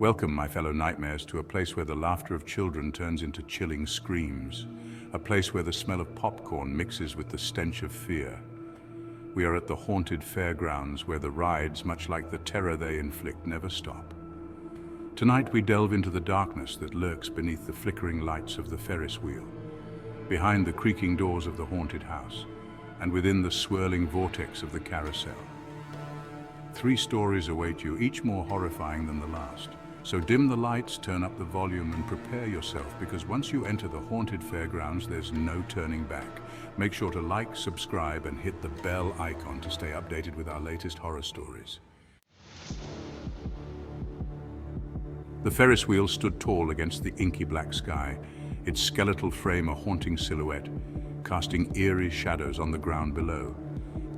Welcome, my fellow nightmares, to a place where the laughter of children turns into chilling screams, a place where the smell of popcorn mixes with the stench of fear. We are at the haunted Fairgrounds, where the rides, much like the terror they inflict, never stop. Tonight we delve into the darkness that lurks beneath the flickering lights of the Ferris wheel, behind the creaking doors of the haunted house, and within the swirling vortex of the carousel. 3 stories await you, each more horrifying than the last. So dim the lights, turn up the volume, and prepare yourself, because once you enter the haunted Fairgrounds, there's no turning back. Make sure to like, subscribe, and hit the bell icon to stay updated with our latest horror stories. The Ferris wheel stood tall against the inky black sky, its skeletal frame a haunting silhouette, casting eerie shadows on the ground below.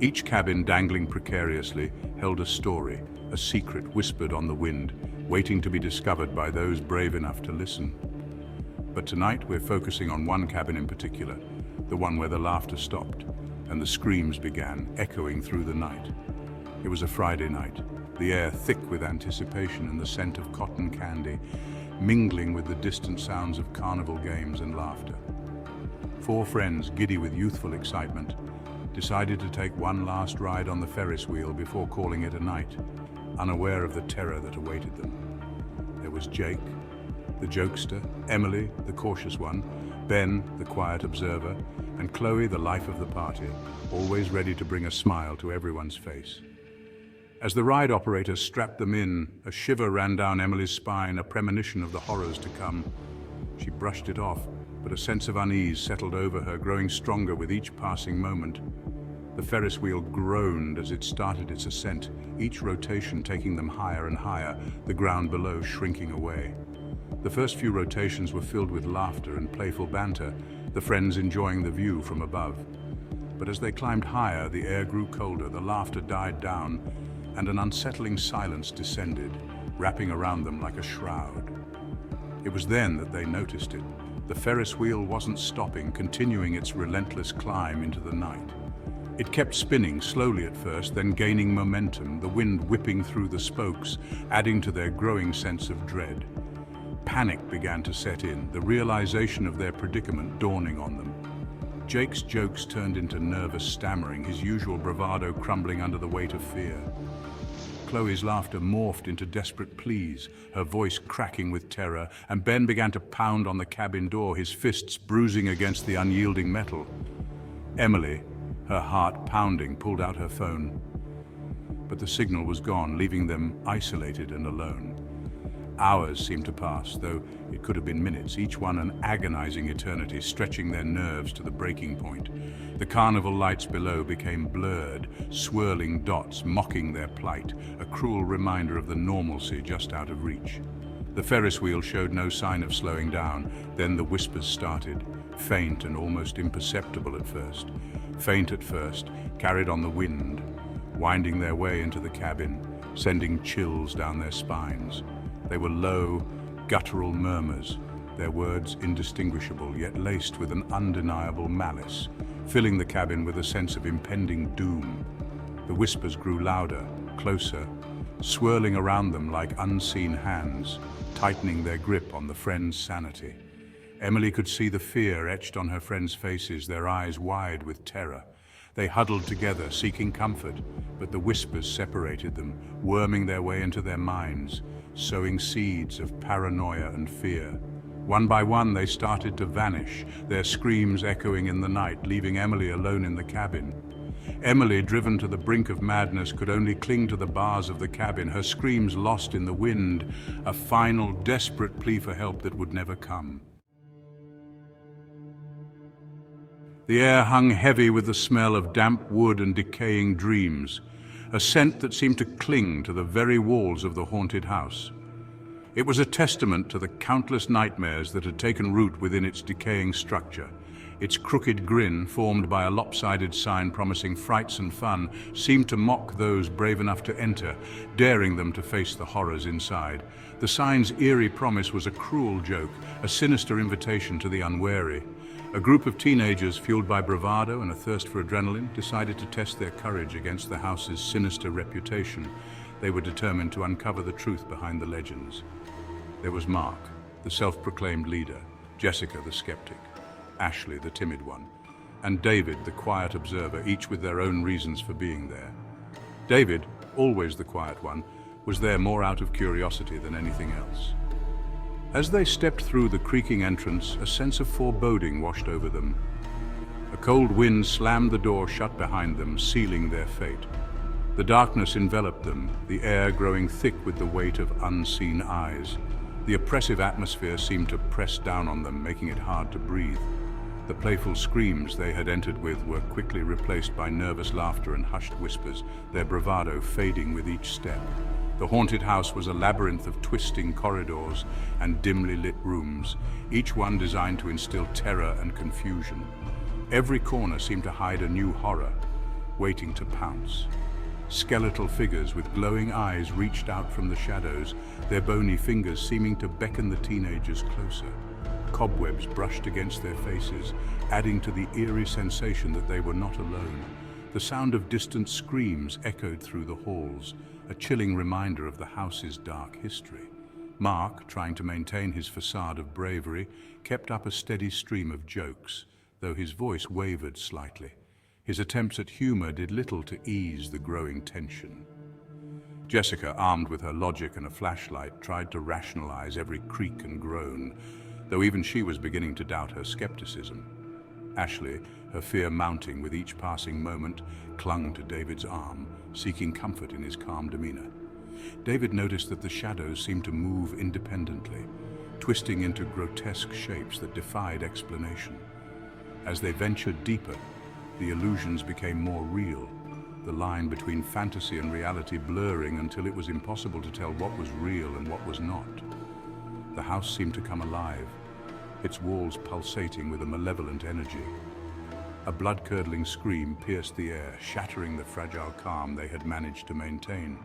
Each cabin, dangling precariously, held a story, a secret whispered on the wind, waiting to be discovered by those brave enough to listen. But tonight we're focusing on one cabin in particular, the one where the laughter stopped and the screams began, echoing through the night. It was a Friday night, the air thick with anticipation and the scent of cotton candy, mingling with the distant sounds of carnival games and laughter. 4 friends, giddy with youthful excitement, decided to take one last ride on the Ferris wheel before calling it a night, unaware of the terror that awaited them. There was Jake, the jokester, Emily, the cautious one, Ben, the quiet observer, and Chloe, the life of the party, always ready to bring a smile to everyone's face. As the ride operator strapped them in, a shiver ran down Emily's spine, a premonition of the horrors to come. She brushed it off, but a sense of unease settled over her, growing stronger with each passing moment. The Ferris wheel groaned as it started its ascent, each rotation taking them higher and higher, the ground below shrinking away. The first few rotations were filled with laughter and playful banter, the friends enjoying the view from above. But as they climbed higher, the air grew colder, the laughter died down, and an unsettling silence descended, wrapping around them like a shroud. It was then that they noticed it. The Ferris wheel wasn't stopping, continuing its relentless climb into the night. It kept spinning, slowly at first, then gaining momentum, the wind whipping through the spokes, adding to their growing sense of dread. Panic began to set in, the realization of their predicament dawning on them. Jake's jokes turned into nervous stammering, his usual bravado crumbling under the weight of fear. Chloe's laughter morphed into desperate pleas, her voice cracking with terror, and Ben began to pound on the cabin door, his fists bruising against the unyielding metal. Emily, her heart pounding, pulled out her phone. But the signal was gone, leaving them isolated and alone. Hours seemed to pass, though it could have been minutes, each one an agonizing eternity, stretching their nerves to the breaking point. The carnival lights below became blurred, swirling dots mocking their plight, a cruel reminder of the normalcy just out of reach. The Ferris wheel showed no sign of slowing down. Then the whispers started, faint and almost imperceptible at first. Faint at first, carried on the wind, winding their way into the cabin, sending chills down their spines. They were low, guttural murmurs, their words indistinguishable, yet laced with an undeniable malice, filling the cabin with a sense of impending doom. The whispers grew louder, closer, swirling around them like unseen hands, tightening their grip on the friends' sanity. Emily could see the fear etched on her friends' faces, their eyes wide with terror. They huddled together, seeking comfort, but the whispers separated them, worming their way into their minds, sowing seeds of paranoia and fear. One by one, they started to vanish, their screams echoing in the night, leaving Emily alone in the cabin. Emily, driven to the brink of madness, could only cling to the bars of the cabin, her screams lost in the wind, a final, desperate plea for help that would never come. The air hung heavy with the smell of damp wood and decaying dreams, a scent that seemed to cling to the very walls of the haunted house. It was a testament to the countless nightmares that had taken root within its decaying structure. Its crooked grin, formed by a lopsided sign promising frights and fun, seemed to mock those brave enough to enter, daring them to face the horrors inside. The sign's eerie promise was a cruel joke, a sinister invitation to the unwary. A group of teenagers, fueled by bravado and a thirst for adrenaline, decided to test their courage against the house's sinister reputation. They were determined to uncover the truth behind the legends. There was Mark, the self-proclaimed leader, Jessica, the skeptic, Ashley, the timid one, and David, the quiet observer, each with their own reasons for being there. David, always the quiet one, was there more out of curiosity than anything else. As they stepped through the creaking entrance, a sense of foreboding washed over them. A cold wind slammed the door shut behind them, sealing their fate. The darkness enveloped them, the air growing thick with the weight of unseen eyes. The oppressive atmosphere seemed to press down on them, making it hard to breathe. The playful screams they had entered with were quickly replaced by nervous laughter and hushed whispers, their bravado fading with each step. The haunted house was a labyrinth of twisting corridors and dimly lit rooms, each one designed to instill terror and confusion. Every corner seemed to hide a new horror, waiting to pounce. Skeletal figures with glowing eyes reached out from the shadows, their bony fingers seeming to beckon the teenagers closer. Cobwebs brushed against their faces, adding to the eerie sensation that they were not alone. The sound of distant screams echoed through the halls, a chilling reminder of the house's dark history. Mark, trying to maintain his facade of bravery, kept up a steady stream of jokes, though his voice wavered slightly. His attempts at humor did little to ease the growing tension. Jessica, armed with her logic and a flashlight, tried to rationalize every creak and groan, though even she was beginning to doubt her skepticism. Ashley, her fear mounting with each passing moment, clung to David's arm, seeking comfort in his calm demeanor. David noticed that the shadows seemed to move independently, twisting into grotesque shapes that defied explanation. As they ventured deeper, the illusions became more real, the line between fantasy and reality blurring until it was impossible to tell what was real and what was not. The house seemed to come alive, its walls pulsating with a malevolent energy. A blood-curdling scream pierced the air, shattering the fragile calm they had managed to maintain.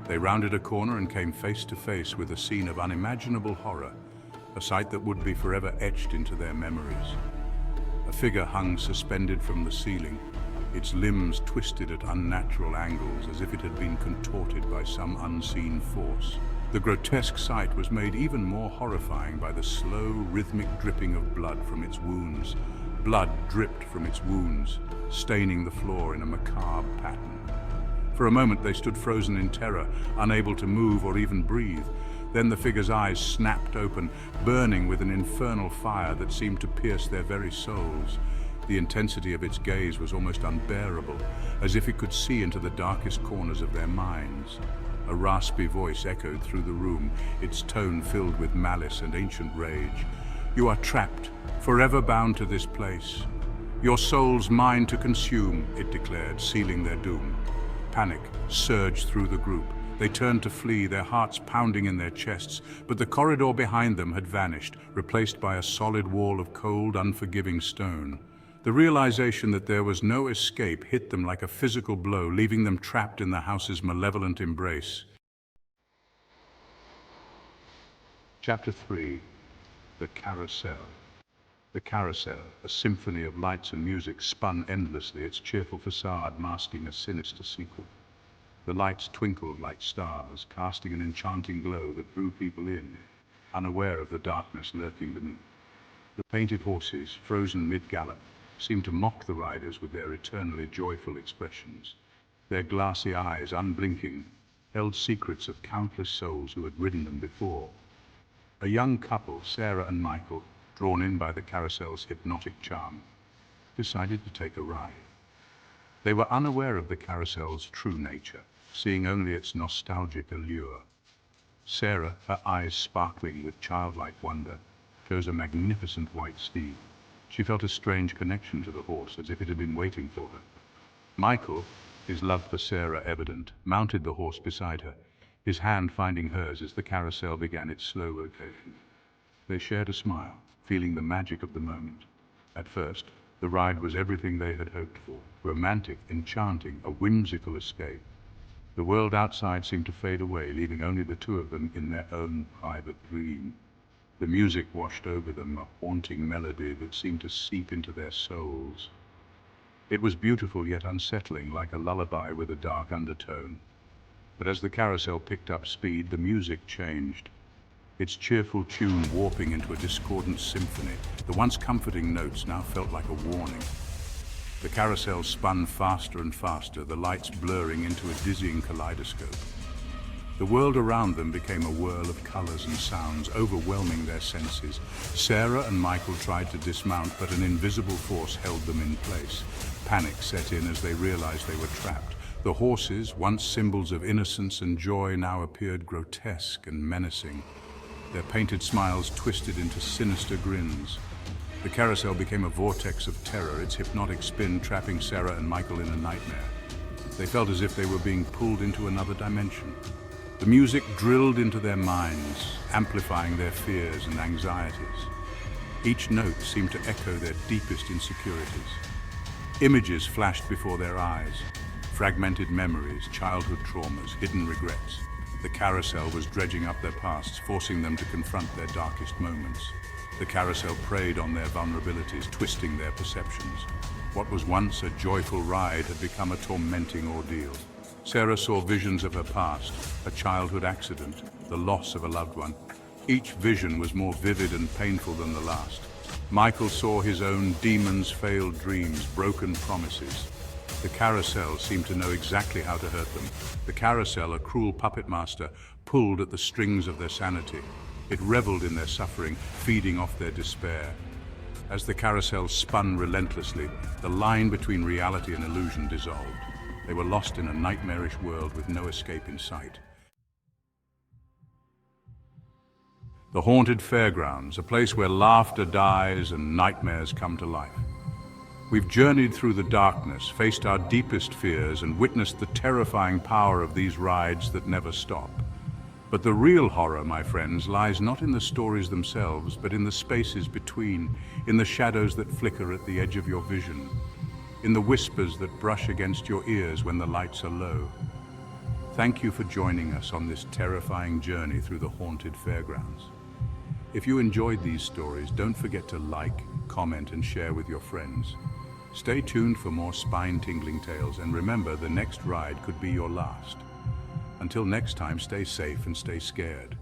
They rounded a corner and came face to face with a scene of unimaginable horror, a sight that would be forever etched into their memories. A figure hung suspended from the ceiling, its limbs twisted at unnatural angles as if it had been contorted by some unseen force. The grotesque sight was made even more horrifying by the slow, rhythmic dripping of blood from its wounds. Blood dripped from its wounds, staining the floor in a macabre pattern. For a moment they stood frozen in terror, unable to move or even breathe. Then the figure's eyes snapped open, burning with an infernal fire that seemed to pierce their very souls. The intensity of its gaze was almost unbearable, as if it could see into the darkest corners of their minds. A raspy voice echoed through the room, its tone filled with malice and ancient rage. "You are trapped, forever bound to this place. Your soul's mine to consume," it declared, sealing their doom. Panic surged through the group. They turned to flee, their hearts pounding in their chests, but the corridor behind them had vanished, replaced by a solid wall of cold, unforgiving stone. The realization that there was no escape hit them like a physical blow, leaving them trapped in the house's malevolent embrace. Chapter 3. The Carousel. The carousel, a symphony of lights and music, spun endlessly, its cheerful facade masking a sinister secret. The lights twinkled like stars, casting an enchanting glow that drew people in, unaware of the darkness lurking beneath. The painted horses, frozen mid-gallop, seemed to mock the riders with their eternally joyful expressions. Their glassy eyes, unblinking, held secrets of countless souls who had ridden them before. A young couple, Sarah and Michael, drawn in by the carousel's hypnotic charm, decided to take a ride. They were unaware of the carousel's true nature, seeing only its nostalgic allure. Sarah, her eyes sparkling with childlike wonder, chose a magnificent white steed. She felt a strange connection to the horse, as if it had been waiting for her. Michael, his love for Sarah evident, mounted the horse beside her, his hand finding hers as the carousel began its slow rotation. They shared a smile, feeling the magic of the moment. At first, the ride was everything they had hoped for, romantic, enchanting, a whimsical escape. The world outside seemed to fade away, leaving only the two of them in their own private dream. The music washed over them, a haunting melody that seemed to seep into their souls. It was beautiful yet unsettling, like a lullaby with a dark undertone. But as the carousel picked up speed, the music changed. Its cheerful tune warping into a discordant symphony. The once comforting notes now felt like a warning. The carousel spun faster and faster, the lights blurring into a dizzying kaleidoscope. The world around them became a whirl of colors and sounds, overwhelming their senses. Sarah and Michael tried to dismount, but an invisible force held them in place. Panic set in as they realized they were trapped. The horses, once symbols of innocence and joy, now appeared grotesque and menacing. Their painted smiles twisted into sinister grins. The carousel became a vortex of terror, its hypnotic spin trapping Sarah and Michael in a nightmare. They felt as if they were being pulled into another dimension. The music drilled into their minds, amplifying their fears and anxieties. Each note seemed to echo their deepest insecurities. Images flashed before their eyes, fragmented memories, childhood traumas, hidden regrets. The carousel was dredging up their pasts, forcing them to confront their darkest moments. The carousel preyed on their vulnerabilities, twisting their perceptions. What was once a joyful ride had become a tormenting ordeal. Sarah saw visions of her past, a childhood accident, the loss of a loved one. Each vision was more vivid and painful than the last. Michael saw his own demons, failed dreams, broken promises. The carousel seemed to know exactly how to hurt them. The carousel, a cruel puppet master, pulled at the strings of their sanity. It reveled in their suffering, feeding off their despair. As the carousel spun relentlessly, the line between reality and illusion dissolved. They were lost in a nightmarish world with no escape in sight. The haunted Fairgrounds, a place where laughter dies and nightmares come to life. We've journeyed through the darkness, faced our deepest fears, and witnessed the terrifying power of these rides that never stop. But the real horror, my friends, lies not in the stories themselves, but in the spaces between, in the shadows that flicker at the edge of your vision, in the whispers that brush against your ears when the lights are low. Thank you for joining us on this terrifying journey through the haunted Fairgrounds. If you enjoyed these stories, don't forget to like, comment, and share with your friends. Stay tuned for more spine-tingling tales, and remember, the next ride could be your last. Until next time, stay safe and stay scared.